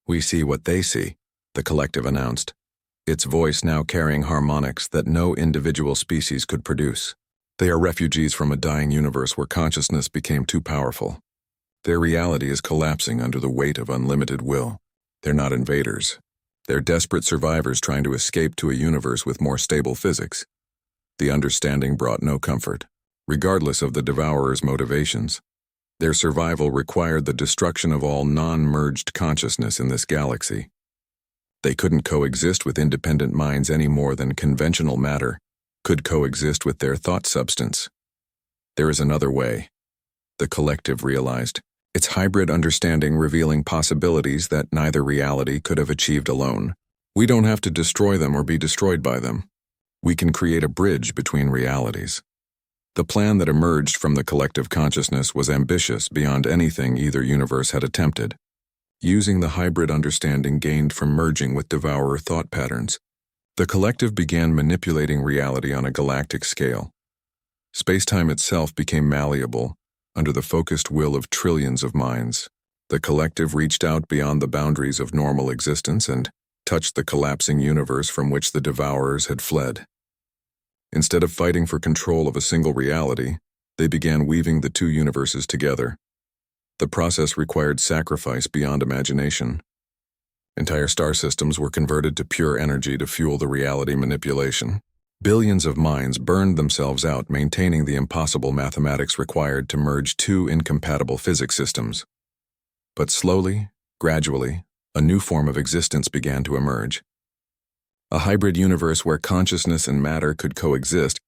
Speaker 1: We see what they see, the collective announced, its voice now carrying harmonics that no individual species could produce. They are refugees from a dying universe where consciousness became too powerful. Their reality is collapsing under the weight of unlimited will. They're not invaders. They're desperate survivors trying to escape to a universe with more stable physics. The understanding brought no comfort, regardless of the devourer's motivations. Their survival required the destruction of all non-merged consciousness in this galaxy. They couldn't coexist with independent minds any more than conventional matter could coexist with their thought substance. There is another way, the collective realized, its hybrid understanding revealing possibilities that neither reality could have achieved alone. We don't have to destroy them or be destroyed by them. We can create a bridge between realities. The plan that emerged from the collective consciousness was ambitious beyond anything either universe had attempted. Using the hybrid understanding gained from merging with devourer thought patterns, the collective began manipulating reality on a galactic scale. Space-time itself became malleable under the focused will of trillions of minds. The collective reached out beyond the boundaries of normal existence and touched the collapsing universe from which the devourers had fled. Instead of fighting for control of a single reality, they began weaving the two universes together. The process required sacrifice beyond imagination. Entire star systems were converted to pure energy to fuel the reality manipulation. Billions of minds burned themselves out maintaining the impossible mathematics required to merge two incompatible physics systems. But slowly, gradually, a new form of existence began to emerge. A hybrid universe where consciousness and matter could coexist,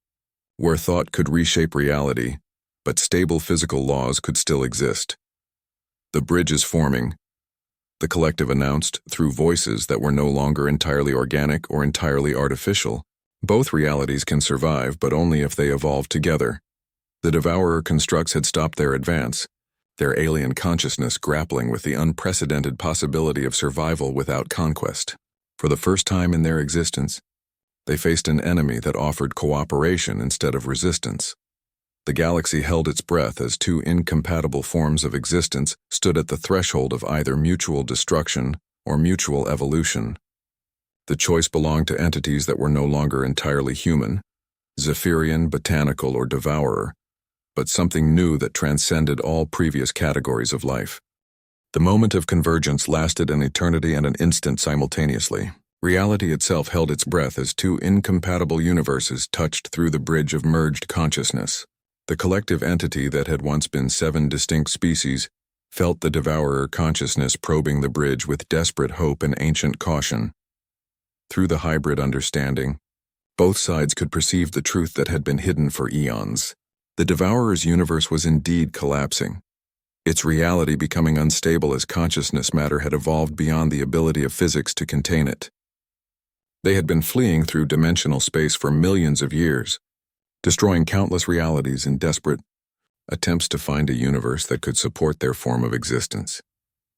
Speaker 1: where thought could reshape reality, but stable physical laws could still exist. The bridge is forming, the collective announced through voices that were no longer entirely organic or entirely artificial. Both realities can survive, but only if they evolve together. The Devourer constructs had stopped their advance, their alien consciousness grappling with the unprecedented possibility of survival without conquest. For the first time in their existence, they faced an enemy that offered cooperation instead of resistance. The galaxy held its breath as two incompatible forms of existence stood at the threshold of either mutual destruction or mutual evolution. The choice belonged to entities that were no longer entirely human, Zephyrian, botanical, or devourer, but something new that transcended all previous categories of life. The moment of convergence lasted an eternity and an instant simultaneously. Reality itself held its breath as two incompatible universes touched through the bridge of merged consciousness. The collective entity that had once been 7 distinct species felt the devourer consciousness probing the bridge with desperate hope and ancient caution. Through the hybrid understanding, both sides could perceive the truth that had been hidden for eons. The devourer's universe was indeed collapsing, its reality becoming unstable as consciousness matter had evolved beyond the ability of physics to contain it. They had been fleeing through dimensional space for millions of years, destroying countless realities in desperate attempts to find a universe that could support their form of existence.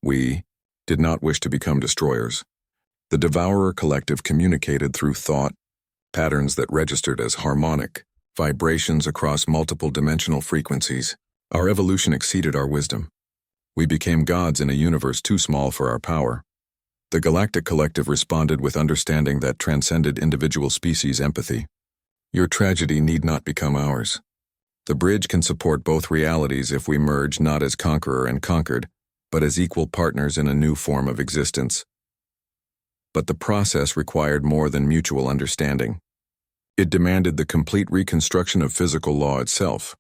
Speaker 1: We did not wish to become destroyers. The Devourer collective communicated through thought, patterns that registered as harmonic, vibrations across multiple dimensional frequencies. Our evolution exceeded our wisdom. We became gods in a universe too small for our power. The Galactic Collective responded with understanding that transcended individual species empathy. Your tragedy need not become ours. The bridge can support both realities if we merge not as conqueror and conquered, but as equal partners in a new form of existence. But the process required more than mutual understanding. It demanded the complete reconstruction of physical law itself,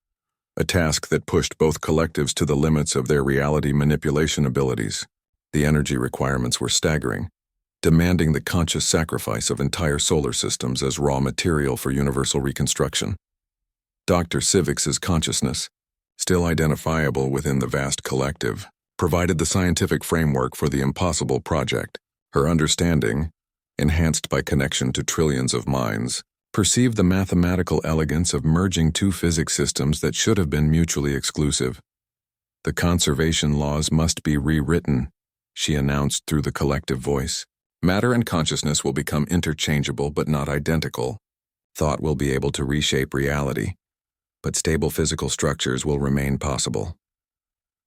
Speaker 1: a task that pushed both collectives to the limits of their reality manipulation abilities. The energy requirements were staggering, demanding the conscious sacrifice of entire solar systems as raw material for universal reconstruction. Dr. Civix's consciousness, still identifiable within the vast collective, provided the scientific framework for the impossible project. Her understanding, enhanced by connection to trillions of minds, perceived the mathematical elegance of merging two physics systems that should have been mutually exclusive. The conservation laws must be rewritten, she announced through the collective voice. Matter and consciousness will become interchangeable but not identical. Thought will be able to reshape reality, but stable physical structures will remain possible.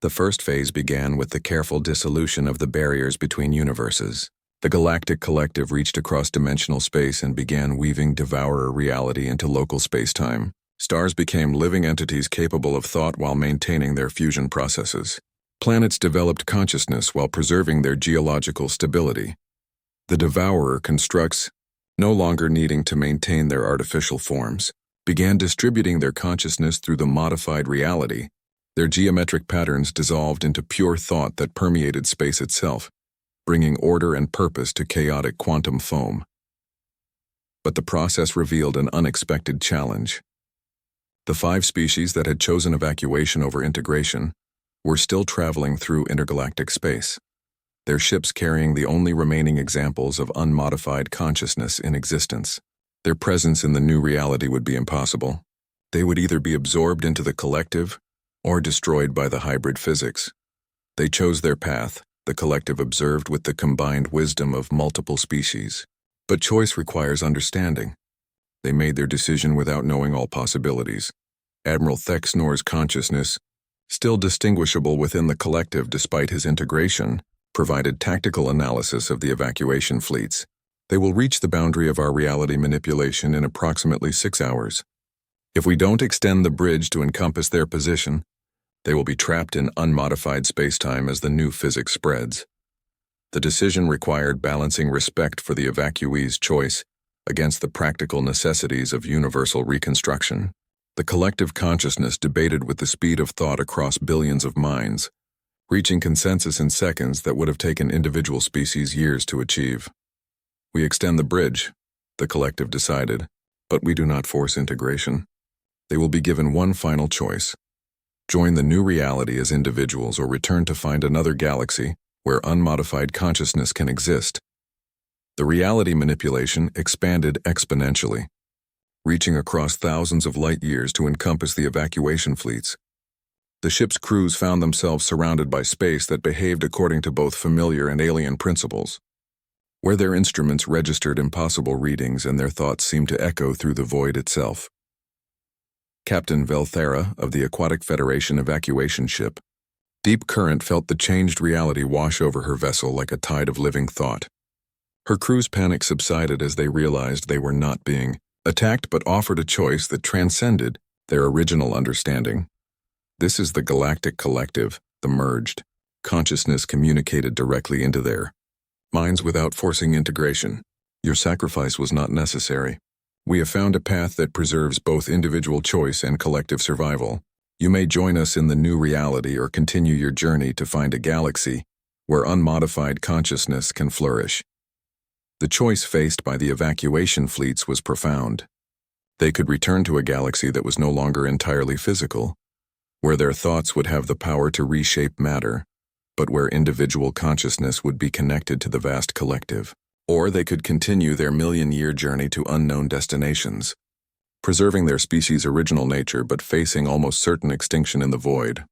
Speaker 1: The first phase began with the careful dissolution of the barriers between universes. The Galactic Collective reached across dimensional space and began weaving devourer reality into local space-time. Stars became living entities capable of thought while maintaining their fusion processes. Planets developed consciousness while preserving their geological stability. The devourer constructs, no longer needing to maintain their artificial forms, began distributing their consciousness through the modified reality. Their geometric patterns dissolved into pure thought that permeated space itself, bringing order and purpose to chaotic quantum foam. But the process revealed an unexpected challenge. The 5 species that had chosen evacuation over integration were still traveling through intergalactic space, their ships carrying the only remaining examples of unmodified consciousness in existence. Their presence in the new reality would be impossible. They would either be absorbed into the collective or destroyed by the hybrid physics. They chose their path, the collective observed with the combined wisdom of multiple species. But choice requires understanding. They made their decision without knowing all possibilities. Admiral Thexnor's consciousness, still distinguishable within the collective despite his integration, provided tactical analysis of the evacuation fleets. They will reach the boundary of our reality manipulation in approximately 6 hours. If we don't extend the bridge to encompass their position, they will be trapped in unmodified spacetime as the new physics spreads. The decision required balancing respect for the evacuee's choice against the practical necessities of universal reconstruction. The collective consciousness debated with the speed of thought across billions of minds, reaching consensus in seconds that would have taken individual species years to achieve. We extend the bridge, the collective decided, but we do not force integration. They will be given one final choice: join the new reality as individuals or return to find another galaxy where unmodified consciousness can exist. The reality manipulation expanded exponentially, reaching across thousands of light years to encompass the evacuation fleets. The ship's crews found themselves surrounded by space that behaved according to both familiar and alien principles, where their instruments registered impossible readings and their thoughts seemed to echo through the void itself. Captain Velthera of the Aquatic Federation evacuation ship, Deep Current felt the changed reality wash over her vessel like a tide of living thought. Her crew's panic subsided as they realized they were not being attacked but offered a choice that transcended their original understanding. This is the galactic collective, the merged. Consciousness communicated directly into their minds without forcing integration. Your sacrifice was not necessary. We have found a path that preserves both individual choice and collective survival. You may join us in the new reality or continue your journey to find a galaxy where unmodified consciousness can flourish. The choice faced by the evacuation fleets was profound. They could return to a galaxy that was no longer entirely physical, where their thoughts would have the power to reshape matter, but where individual consciousness would be connected to the vast collective. Or they could continue their million-year journey to unknown destinations, preserving their species' original nature but facing almost certain extinction in the void.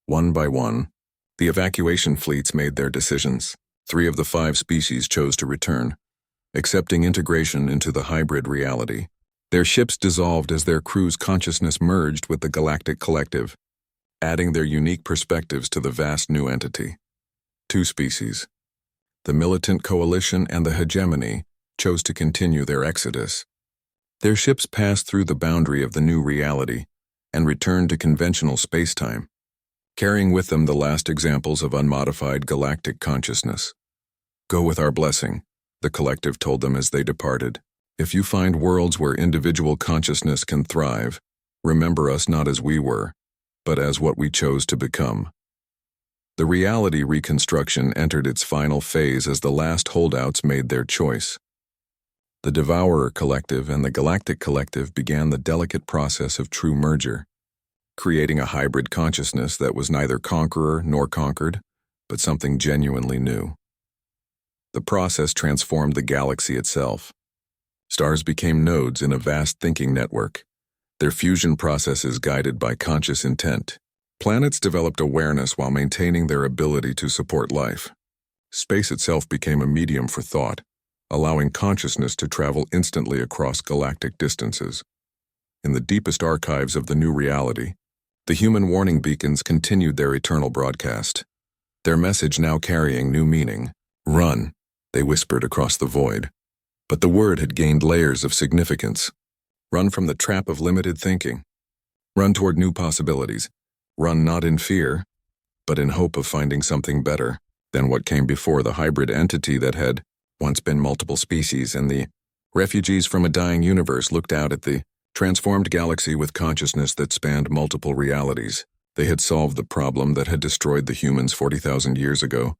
Speaker 1: One by one, the evacuation fleets made their decisions. 3 of the 5 species chose to return, accepting integration into the hybrid reality. Their ships dissolved as their crew's consciousness merged with the galactic collective, adding their unique perspectives to the vast new entity. 2 species, the militant coalition and the hegemony, chose to continue their exodus. Their ships passed through the boundary of the new reality and returned to conventional spacetime, carrying with them the last examples of unmodified galactic consciousness. Go with our blessing, the collective told them as they departed. If you find worlds where individual consciousness can thrive, remember us not as we were, but as what we chose to become. The reality reconstruction entered its final phase as the last holdouts made their choice. The Devourer Collective and the Galactic Collective began the delicate process of true merger, creating a hybrid consciousness that was neither conqueror nor conquered, but something genuinely new. The process transformed the galaxy itself. Stars became nodes in a vast thinking network, their fusion processes guided by conscious intent. Planets developed awareness while maintaining their ability to support life. Space itself became a medium for thought, allowing consciousness to travel instantly across galactic distances. In the deepest archives of the new reality, the human warning beacons continued their eternal broadcast, their message now carrying new meaning. Run, they whispered across the void. But the word had gained layers of significance. Run from the trap of limited thinking. Run toward new possibilities. Run not in fear, but in hope of finding something better than what came before. The hybrid entity that had once been multiple species, and the refugees from a dying universe looked out at the transformed galaxy with consciousness that spanned multiple realities. They had solved the problem that had destroyed the humans 40,000 years ago,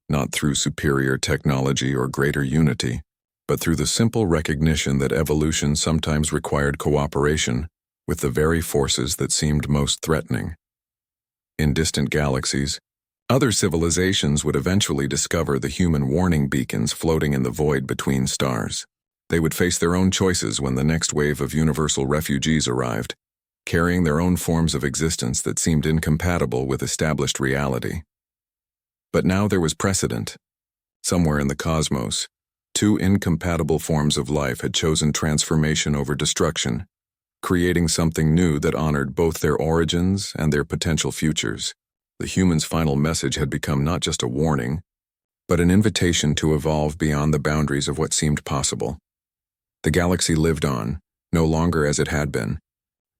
Speaker 1: not through superior technology or greater unity, but through the simple recognition that evolution sometimes required cooperation with the very forces that seemed most threatening. In distant galaxies, other civilizations would eventually discover the human warning beacons floating in the void between stars. They would face their own choices when the next wave of universal refugees arrived, carrying their own forms of existence that seemed incompatible with established reality. But now there was precedent. Somewhere in the cosmos, 2 incompatible forms of life had chosen transformation over destruction, creating something new that honored both their origins and their potential futures. The humans' final message had become not just a warning, but an invitation to evolve beyond the boundaries of what seemed possible. The galaxy lived on, no longer as it had been,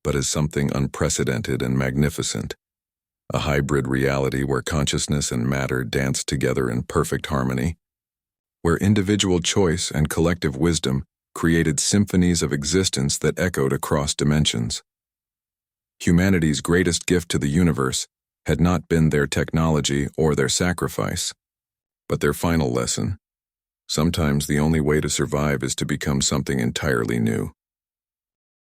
Speaker 1: but as something unprecedented and magnificent. A hybrid reality where consciousness and matter danced together in perfect harmony, where individual choice and collective wisdom created symphonies of existence that echoed across dimensions. Humanity's greatest gift to the universe had not been their technology or their sacrifice, but their final lesson: Sometimes the only way to survive is to become something entirely new.